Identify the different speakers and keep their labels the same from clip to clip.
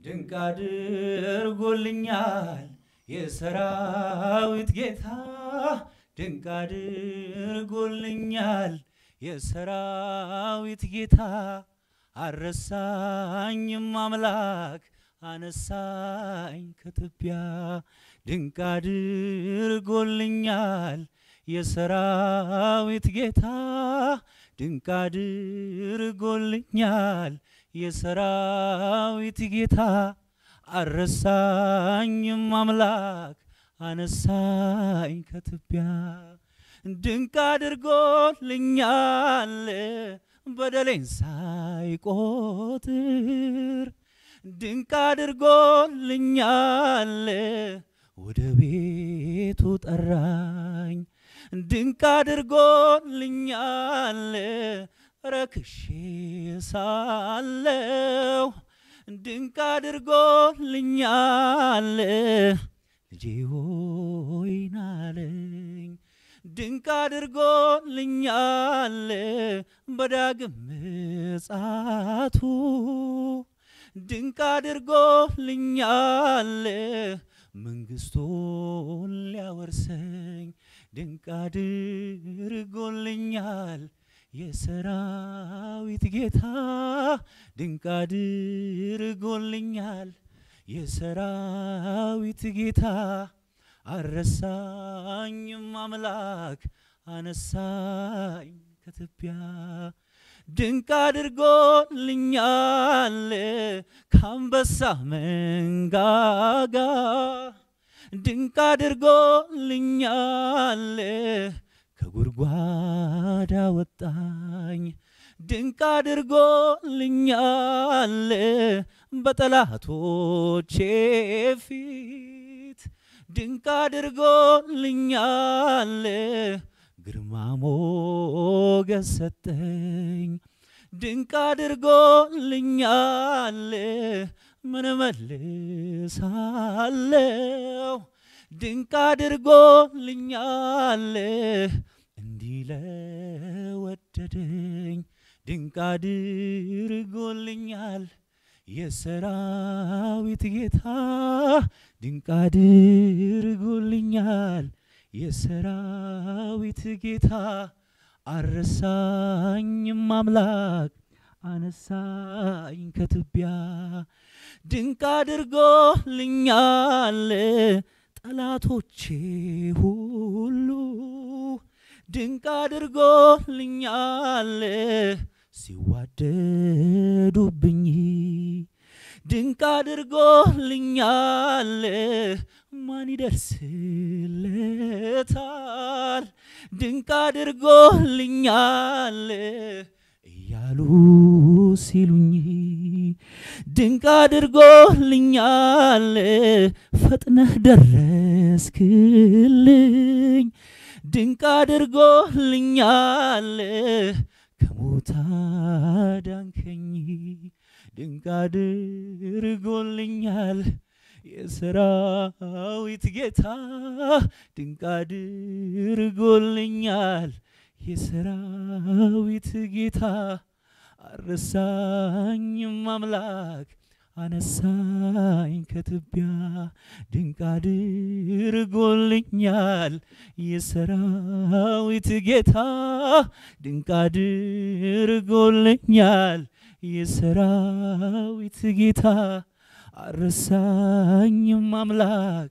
Speaker 1: ድንቅ አድርጎልኛል የሰራዊት ጌታ ድንቅ አድርጎልኛል የሰራዊት ጌታ አረሳኝም አምላክ አነሳኝ ከትቢያ ድንቅ አድርጎልኛል የሰራዊት ጌታ ድንቅ አድርጎልኛል የሰራዊት ጌታ አረሳኝም አምላክ አነሳኝ ከትቢያ ድንቅ አድርጎልኛል በደሌን ሳይቆጥር ድንቅ አድርጎልኛል ወደ ቤቱ ጠራኝ ድንቅ አድርጎልኛል ረክሼ ሳለሁ ድንቅ አድርጎልኛል ልጄ ሆይ ናለኝ ድንቅ አድርጎልኛል በዳግም ምጽአቱ ድንቅ አድርጎልኛል መንግሥቱን ሊያወርሰኝ ድንቅ አድርጎልኛል የሰራዊት ጌታ ድንቅ አድርጎልኛል የሰራዊት ጌታ አረሳኝም አምላክ አነሳኝ ከትቢያ ድንቅ አድርጎልኛል ከአንበሳ መንጋጋ ድንቅ አድርጎልኛል ከጉድጓድ አወጣኝ ድንቅ አድርጎልኛል በጠላቶቼ ፊት ድንቅ አድርጎልኛል ግርማ ሞገስ ሰጠኝ ድንቅ አድርጎልኛል ምን እመልሳለሁ ድንቅ አድርጎልኛል እንዲህ ለወደደኝ ድንቅ አድርጎልኛል የሰራዊት ጌታ ድንቅ አድርጎልኛል የሰራዊት ጌታ አረሳኝም አምላክ አነሳኝ ከትቢያ ድንቅ አድርጎልኛል ጠላቶቼ ሁሉ ድንቅ አድርጎልኛል ሲዋደዱብኝ ድንቅ አድርጎልኛል ማን ይደርስለታል ድንቅ አድርጎልኛል እያሉ ሲሉኝ ድንቅ አድርጎልኛል ፈጥነህ ደረስክልኝ ድንቅ አድርጎልኛል ከሞት አዳንከኝ ድንቅ አድርጎልኛል የሰራዊት ጌታ ድንቅ አድርጎልኛል የሰራዊት ጌታ አረሳኝም አምላክ አነሳኝ ከትቢያ ድንቅ አድርጎልኛል የሰራዊት ጌታ ድንቅ አድርጎልኛል የሰራዊት ጌታ አረሳኝም አምላክ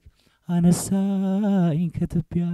Speaker 1: አነሳኝ ከትቢያ